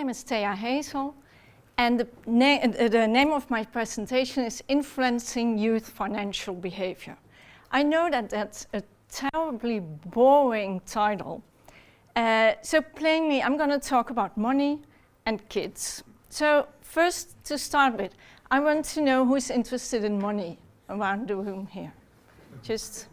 name is Thea Hazel, and the name of my presentation is Influencing Youth Financial Behavior. I know that that's a terribly boring title. So plainly, I'm going to talk about money and kids. So first, to start with, I want to know who's interested in money around the room here. Just,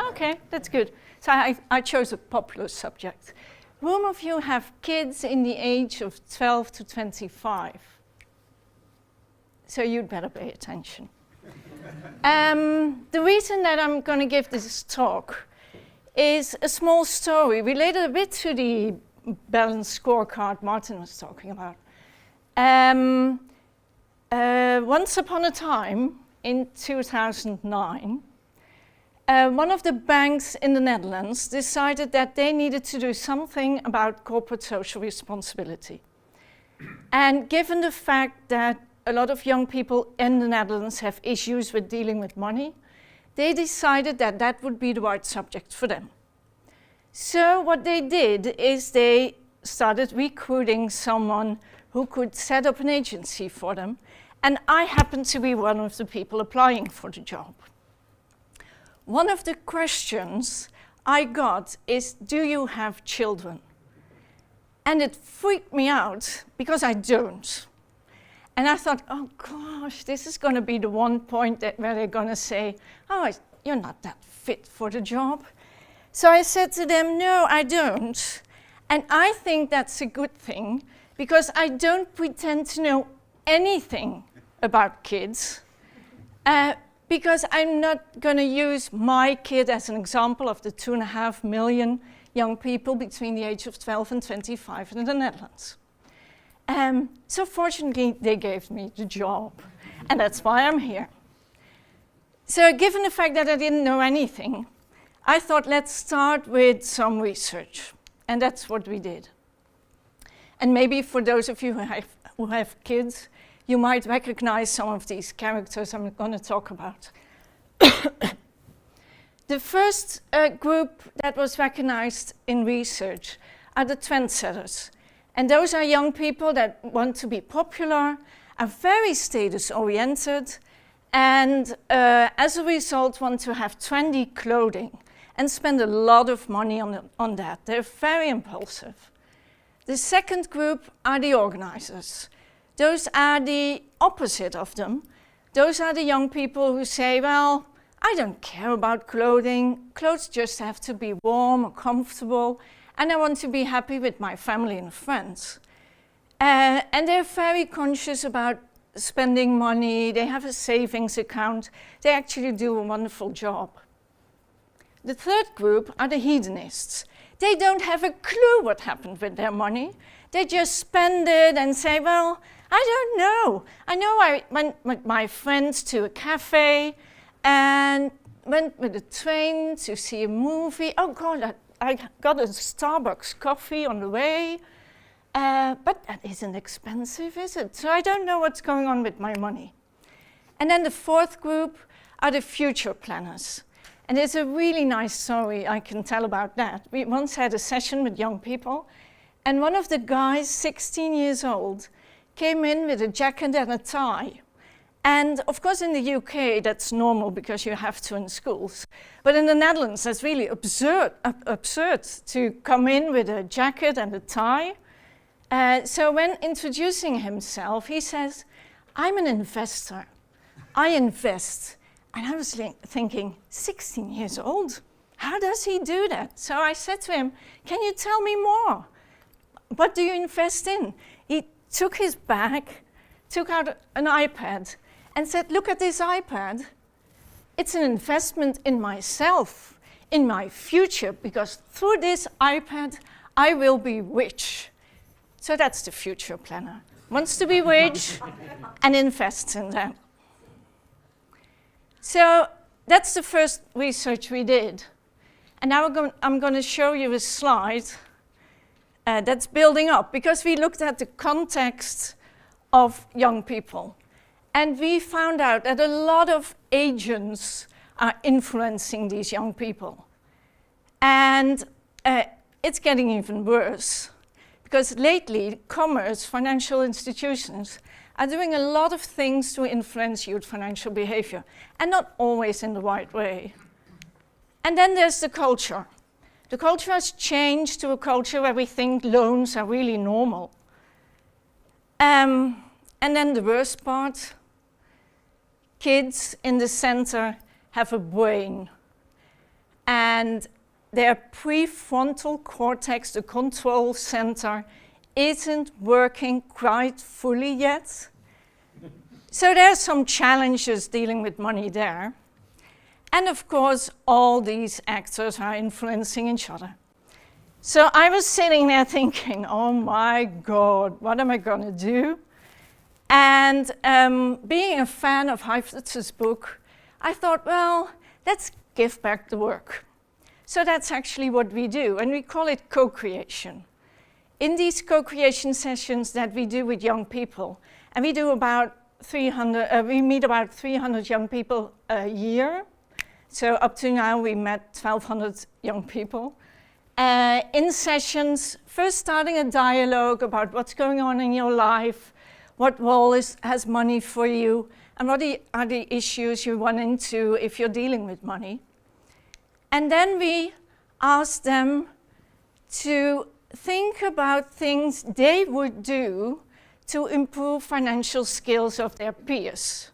okay, that's good. So I chose a popular subject. Whom of you have kids in the age of 12 to 25? So you'd better pay attention. The reason that I'm going to give this talk is a small story related a bit to the balanced scorecard Martin was talking about. Once upon a time, in 2009, one of the banks in the Netherlands decided that they needed to do something about corporate social responsibility. And given the fact that a lot of young people in the Netherlands have issues with dealing with money, they decided that that would be the right subject for them. So what they did is they started recruiting someone who could set up an agency for them, and I happened to be one of the people applying for the job. One of the questions I got is, do you have children? And it freaked me out because I don't. And I thought, oh gosh, this is going to be the one point where they're going to say, oh, you're not that fit for the job. So I said to them, no, I don't. And I think that's a good thing because I don't pretend to know anything about kids. Because I'm not going to use my kid as an example of the 2.5 million young people between the age of 12 and 25 in the Netherlands. So fortunately, they gave me the job, and that's why I'm here. So given the fact that I didn't know anything, I thought let's start with some research, and that's what we did. And maybe for those of you who have kids, you might recognize some of these characters I'm going to talk about. The first group that was recognized in research are the trendsetters. And those are young people that want to be popular, are very status-oriented, and as a result want to have trendy clothing and spend a lot of money on that. They're very impulsive. The second group are the organizers. Those are the opposite of them. Those are the young people who say, well, I don't care about clothing. Clothes just have to be warm or comfortable, and I want to be happy with my family and friends. And they're very conscious about spending money. They have a savings account. They actually do a wonderful job. The third group are the hedonists. They don't have a clue what happened with their money. They just spend it and say, well, I don't know. I know I went with my friends to a cafe and went with a train to see a movie. Oh God, I got a Starbucks coffee on the way. But that isn't expensive, is it? So I don't know what's going on with my money. And then the fourth group are the future planners. And there's a really nice story I can tell about that. We once had a session with young people, and one of the guys, 16 years old, came in with a jacket and a tie. And of course in the UK that's normal because you have to in schools. But in the Netherlands that's really absurd to come in with a jacket and a tie. So when introducing himself, he says, I'm an investor. I invest. And I was thinking, 16 years old? How does he do that? So I said to him, can you tell me more? What do you invest in? He took his bag, took out an iPad, and said, look at this iPad. It's an investment in myself, in my future, because through this iPad, I will be rich. So that's the future planner. Wants to be rich and invests in that. So that's the first research we did. And now I'm going to show you a slide that's building up, because we looked at the context of young people. And we found out that a lot of agents are influencing these young people. And it's getting even worse, Because lately, commerce, financial institutions, are doing a lot of things to influence youth financial behavior, and not always in the right way. And then there's the culture. The culture has changed to a culture where we think loans are really normal. And then the worst part, kids in the center have a brain. And their prefrontal cortex, the control center, isn't working quite fully yet. So there's some challenges dealing with money there. And of course, all these actors are influencing each other. So I was sitting there thinking, oh my God, what am I gonna do? And being a fan of Heifetz's book, I thought, well, let's give back the work. So that's actually what we do, and we call it co-creation. In these co-creation sessions that we do with young people, and we do about 300, we meet about 300 young people a year. So up to now, we met 1,200 young people. In sessions, first starting a dialogue about what's going on in your life, what role has money for you, and what are the issues you run into if you're dealing with money. And then we ask them to think about things they would do to improve financial skills of their peers.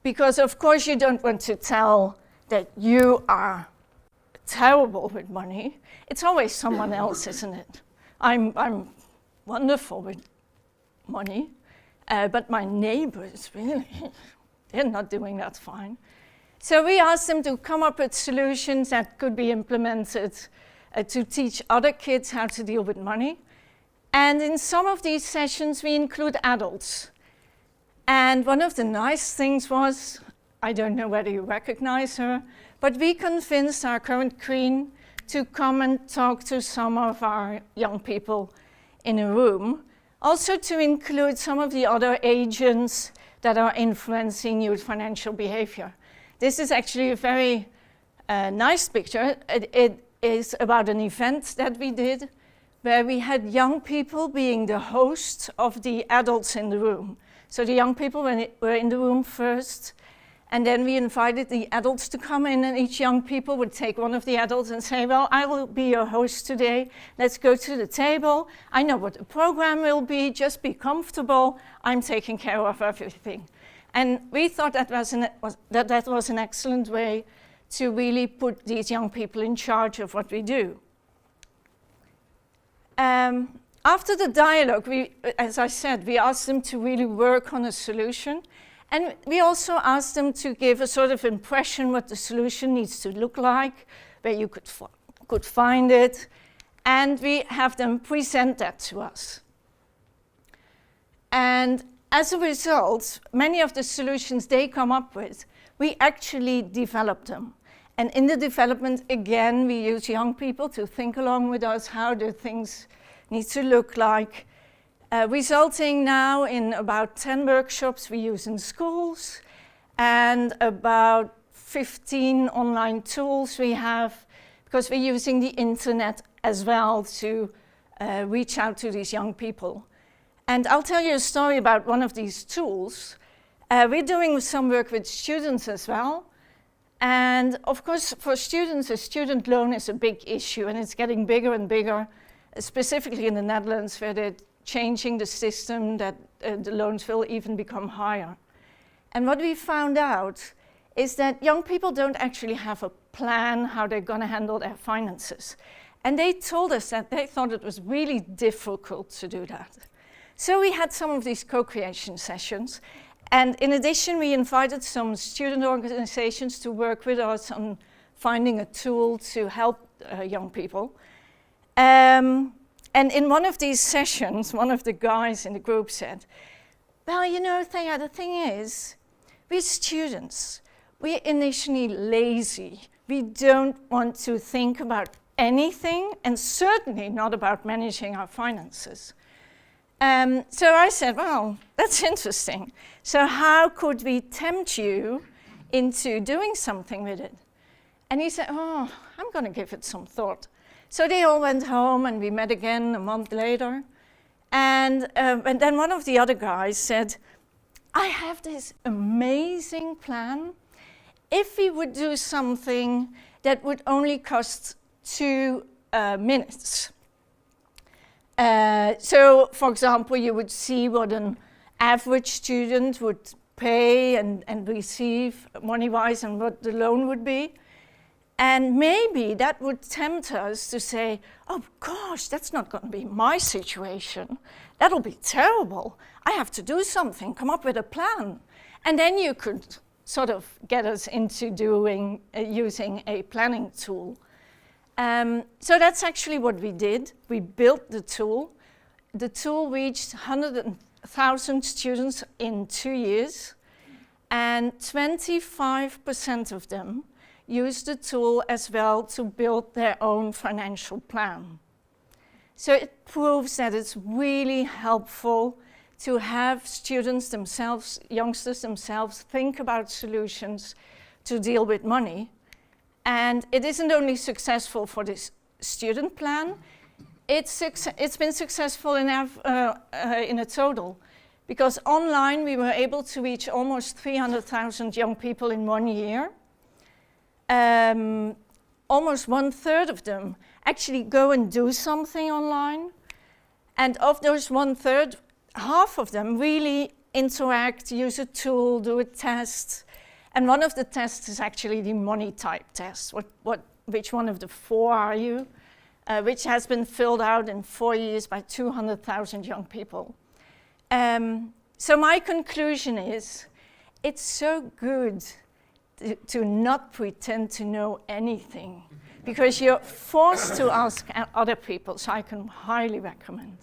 Because of course you don't want to tell that you are terrible with money. It's always someone else, isn't it? I'm wonderful with money, but my neighbors really, they're not doing that fine. So we asked them to come up with solutions that could be implemented to teach other kids how to deal with money. And in some of these sessions, we include adults. And one of the nice things was, I don't know whether you recognize her, but we convinced our current queen to come and talk to some of our young people in a room. Also to include some of the other agents that are influencing youth financial behavior. This is actually a very nice picture. It is about an event that we did where we had young people being the host of the adults in the room. So the young people were in the room first, and then we invited the adults to come in, and each young people would take one of the adults and say, well, I will be your host today. Let's go to the table. I know what the program will be. Just be comfortable. I'm taking care of everything. And we thought that was an excellent way to really put these young people in charge of what we do. After the dialogue, as I said, we asked them to really work on a solution. And we also asked them to give a sort of impression what the solution needs to look like, where you could find it. And we have them present that to us. And as a result, many of the solutions they come up with, we actually develop them. And in the development, again, we use young people to think along with us how the things need to look like, resulting now in about 10 workshops we use in schools and about 15 online tools we have, because we're using the internet as well to reach out to these young people. And I'll tell you a story about one of these tools. We're doing some work with students as well. And of course, for students, a student loan is a big issue, and it's getting bigger and bigger, specifically in the Netherlands, where they're changing the system that the loans will even become higher. And what we found out is that young people don't actually have a plan how they're going to handle their finances. And they told us that they thought it was really difficult to do that. So we had some of these co-creation sessions. And in addition, we invited some student organizations to work with us on finding a tool to help young people. And in one of these sessions, one of the guys in the group said, well, you know, Thea, the thing is, we're students. We're initially lazy. We don't want to think about anything, and certainly not about managing our finances. So I said, well, that's interesting. So how could we tempt you into doing something with it? And he said, oh, I'm going to give it some thought. So they all went home and we met again a month later. And then one of the other guys said, I have this amazing plan. If we would do something that would only cost 2 minutes. So, for example, you would see what an average student would pay and receive money-wise and what the loan would be. And maybe that would tempt us to say, oh gosh, that's not going to be my situation. That'll be terrible. I have to do something, come up with a plan. And then you could sort of get us into doing, using a planning tool. So that's actually what we did. We built the tool. The tool reached 100,000 students in 2 years, and 25% of them used the tool as well to build their own financial plan. So it proves that it's really helpful to have students themselves, youngsters themselves, think about solutions to deal with money. And it isn't only successful for this student plan, it's been successful in a total. Because online we were able to reach almost 300,000 young people in 1 year. Almost 1/3 of them actually go and do something online. And of those 1/3, half of them really interact, use a tool, do a test. And one of the tests is actually the money type test. Which one of the 4 are you? Which has been filled out in 4 years by 200,000 young people. So my conclusion is, it's so good to not pretend to know anything, because you're forced to ask other people, so I can highly recommend.